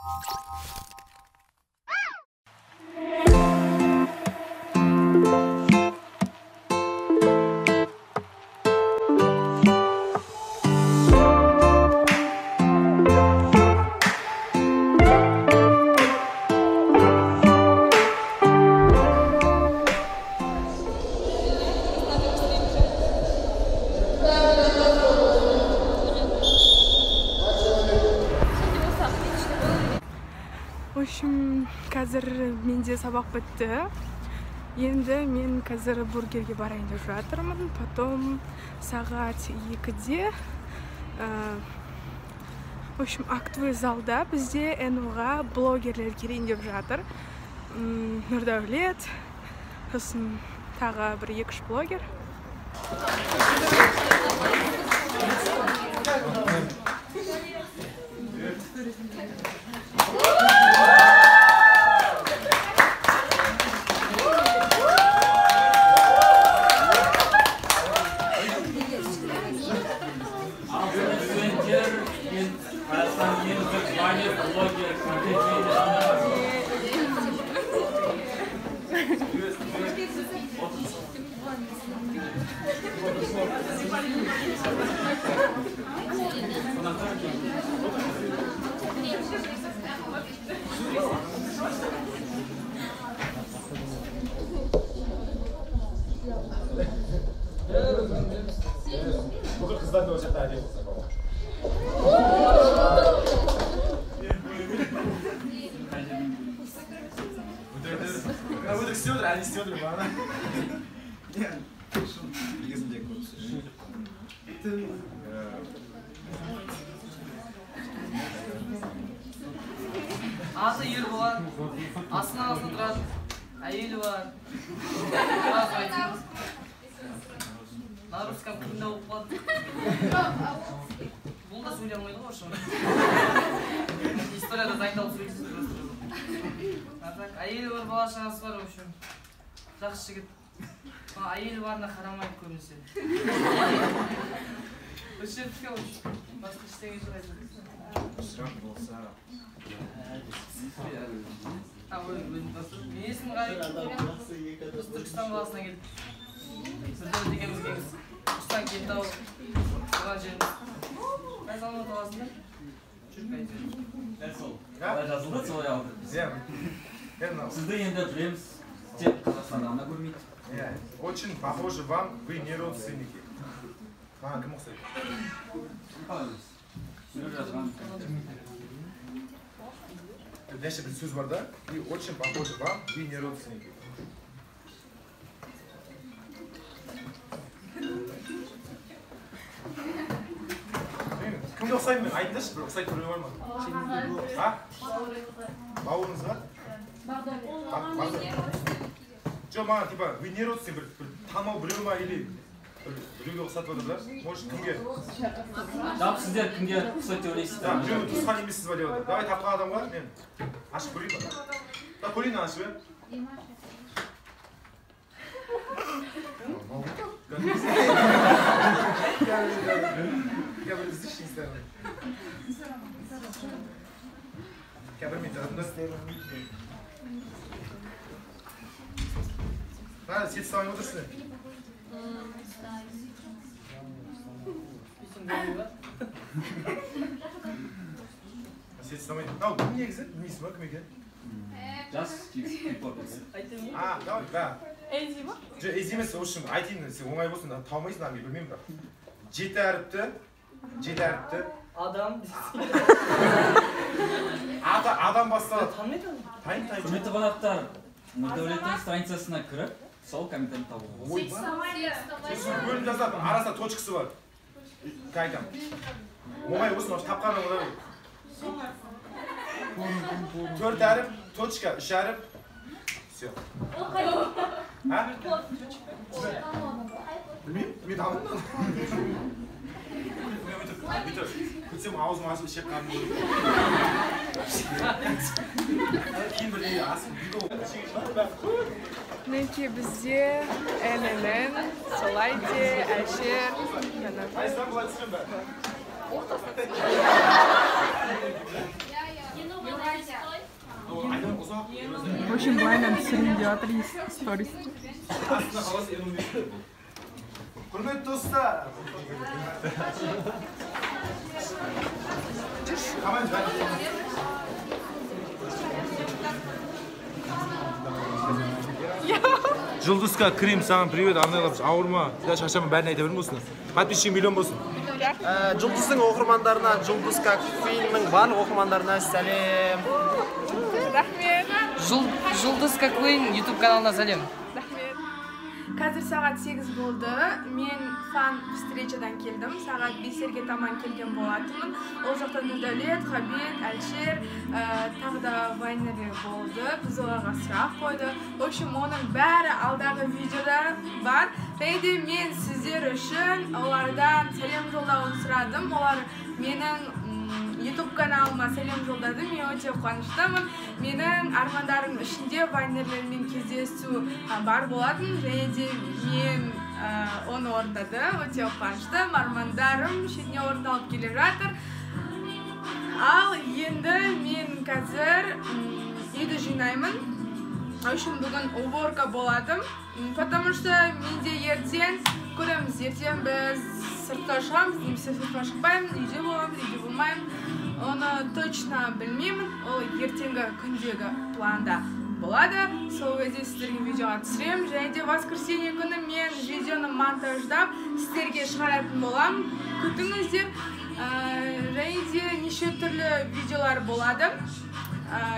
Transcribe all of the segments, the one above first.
В общем, қазір менде сабақ бітті. Енді мен қазір бургерге барайын деп жатырмын. Потом сағат 2-де в общем, актовый залда бізде НУ-ға блогерлер келейін деп жатыр. Нұрдәулет, сосын тағы бір 2-3 блогер. Аты ер бар, астына тұрады, әйелі бар. На русском күнде болып қалды. Бұл да сөйлей алмайды ғой шын. Историяда дайындалып сөйлейсіз просто. Әйелі бар, бала шағасы бар, в общем. Жақсы жігіт. Әйелі барына қарамайды көбінесе. Үш жердікі ғой, басқа іштеген жоқ айтады. Сұрақ болса... Мен есім ғайып, біз Түркістан қаласына келдік. Бірдеу дегеніміз келгіз. Түркістан Кентау, тұрған жеріміз. Қайсы Алматы қаласында? Жүріп қайтып. Дәл сол. Қалай жазылды, солай алды. Сізді енді білеміз, тек Қазақстанда ғана көрмейді. Очень похоже вам, вы не родственники. Кім ұқсайды? Қалай білесіз? Жүріп жазған. Дальше бір сөз бар да, и очень похоже вам, вы не родственники. Кімге ұқсаймын мен? Айтыңдаршы, бір ұқсайды біреу бар ма? Бауырыңыз ба? Жоқ, маған, типа, вы не родственник, бір танымау біреу ма, или біреуге ұқсатып отыр да? Может, кімге? Жалпы сіздер кімге ұқсайды деп ойлайсыздар? Біреуі туысқан емессіз ба деп отыр. Давай тапқан адамға мен ашып көрейін ба? Да, көрейін ашып, е? Я бір іздеші инстаграм. Кәбір мен жаздым да. Сет ұстамай отырсың. Сет ұстамай. Нау, кім негізі? Білмейсің ба, кім екен? Жас кипорпец. Давай, да. Эйзи ма? Жоқ, эйзи емес, в общем, айтайын, сен оңай болсын, таумайсың, мен білмеймін бірақ. 7 әріпті. Адам. Адам басталады. Танымайды? Тайын. Құрметті қонақтар, Нұрдәулеттің страницасына кіріп, сол комментарий табуға. Бөлім жазады, арасында точкасы бар. Қайтам. Оңай болсын, тапқан оңай. 4 әріп, точка, 3 әріп. Все. Білмеймін, мен дамын. Күтсем аузым ашып ішек қанды. Кейін бірдей асым. Мінекей бізде ННН, Солайде, Әшер, Қайсыдан бұлай түскен бәрі? общем, былайынан түсірейін деп жатыр сторис. Құрметті достар. Жұлдызка Крим, саған привет, арнайлап ауырма, шашама бәрін айта бердің осыны. Подписчик миллион болсын. Жұлдыздың оқырмандарына, Жұлдызка Квиннің барлық оқырмандарына сәлем. Рахмет. Жұлдызка Квин YouTube каналына сәлем. Рахмет. Қазір сағат 8 болды. Мен фан встречадан келдім. Сағат 5-терге таман келген болатынмын. Ол жақта Нұрдәулет, Хабет, Әлшер, тағы да вайнері болды. Біз оларға сұрақ қойды. В общем, оның бәрі алдағы видеода бар. Және мен сіздер үшін олардан сәлем жолдауын сұрадым. Олар менің YouTube каналыма сәлем жолдады. Мен өте қуаныштымын. Менің армандарым ішінде вайнерлермен кездесу бар болатын. Және де мен оны орындадым. Өте қуаныштым. Армандарым шетіне орындалып келе жатыр. Ал енді мен қазір үйді жинаймын. Үшін бүгін уборка боладым. Потому что менде ертең көреміз. Ертең біз сыртқа шығамыз, немесе сыртқа шықпаймын, үйде боламыз, үйде болмаймын. Оны точно білмеймін. Ол ертеңгі күндегі планда болады. Сол кезде сіздерге видеоға түсіремін. Және де воскресенье күні мен видеоны монтаждап сіздерге шығаратын боламын. Күтіңіздер. Және де неше түрлі видеолар болады.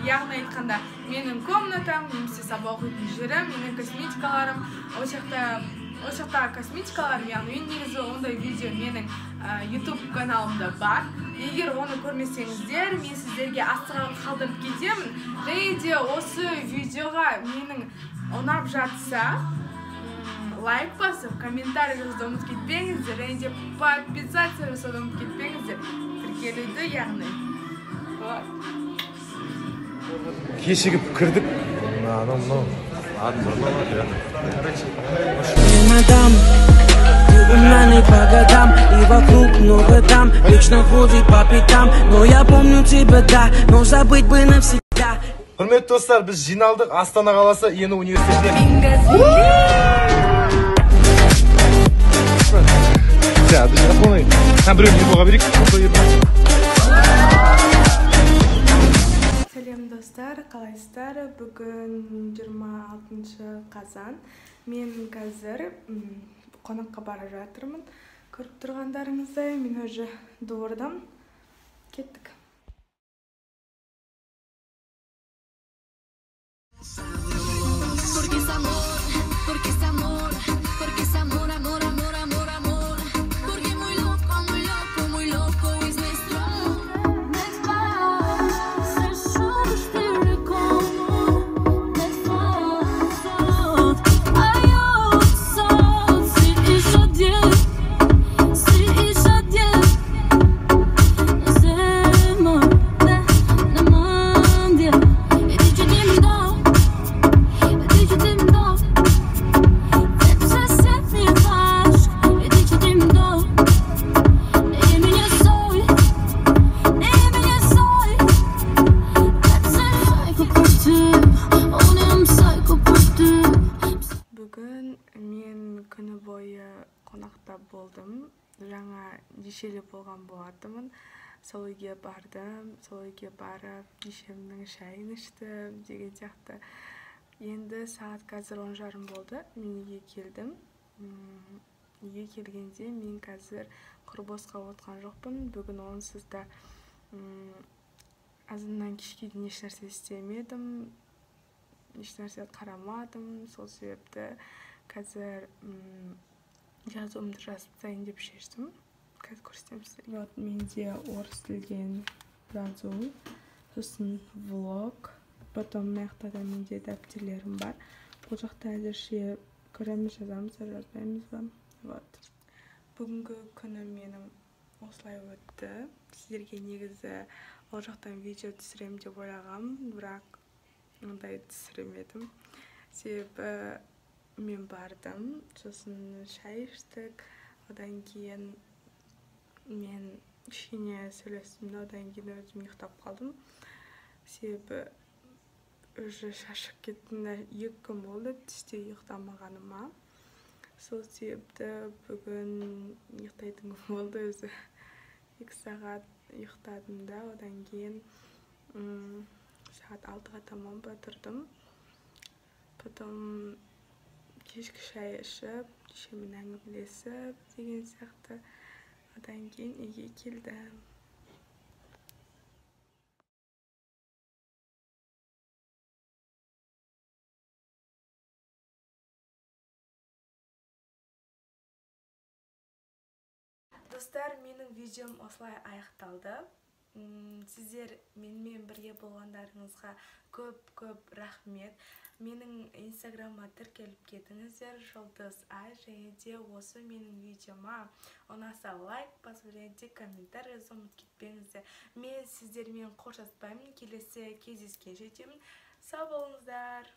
Яғни айтқанда, менің комнатам, немесе сабақ оқитын жерім, менің косметикаларым, ол жақта косметикаларым, яғни негізі ондай видео менің YouTube каналымда бар. Егер оны көрмесеңіздер, мен сіздерге астыға қалдырып кетемін. Және де осы видеоға менің ұнап жатса, лайк басып, комментарий жазуды ұмытып кетпеңіздер. Және де подписаться жасауды ұмытып кетпеңіздер. Тіркелуді, яғни. Кешігіп кірдік. Мынау. Адым бұрмалады. И по годам, и вокруг много дам. Вечно ходит по пятам, но я помню тебя, да. Но забыть бы навсегда. Құрметті достар, біз жиналдық Астана қаласы ені университетіне. Біз жақылмай. Біреуін ебоға берейік. Сәлем достар, қалайсыздар? Бүгін 26 қазан. Мен қазір қонаққа бара жатырмын. Көріп тұрғандарыңыздай, мен уже двордам. Кеттік. Болдым. Жаңа дешелі болған болатымын. Сол үйге бардым. Сол үйге барып, дешемнің шайын іштім деген сияқты. Енді сағат қазір 10:30 болды. Мен үйге келдім. Үйге келгенде мен қазір құрбосқа отқан жоқпын. Бүгін онсыз да азынан кешке дейін еш нәрсе істемедім. Еш нәрсе қарамадым. Сол себепті қазір жазуымды жазып тастайын деп шештім. Қазір көрсетемін сіздерге. Вот менде орыс тілден жазу, сосын влог, потом мына да менде дәптерлерім бар. Бұл жақта әзірше көреміз, жазамыз, жазбаймыз ба. Вот. Бүгінгі күні менің осылай өтті. Сіздерге негізі ол жақтан видео түсірем деп ойлағам, бірақ ондай түсіремедім. Себебі мен бардым, сосын шай іштік, одан кейін мен кішкене сөйлестім, одан кейін өзім ұйықтап қалдым. Себебі уже шашып кеттім, 2 күн болды түсте ұйықтамағаныма. Сол себепті бүгін ұйықтайтын күн болды өзі. 2 сағат ұйықтадым да, одан кейін сағат 6-ға таман тұрдым. Потом кешкі шай ішіп, шешеммен әңгімелесіп деген сияқты. Одан кейін үйге келдім. Достар, менің видеом осылай аяқталды. Сіздер менімен бірге болғандарыңызға көп рахмет. Менің инстаграмға тіркеліп кетіңіздер, Жұлдыз-Ай, және де осы менің видеома ұнаса лайк басып, және де комментарий жазуды кетпеңіздер. Мен сіздермен қоштаспаймын, келесі кездескенше деймін. Сау болыңыздар.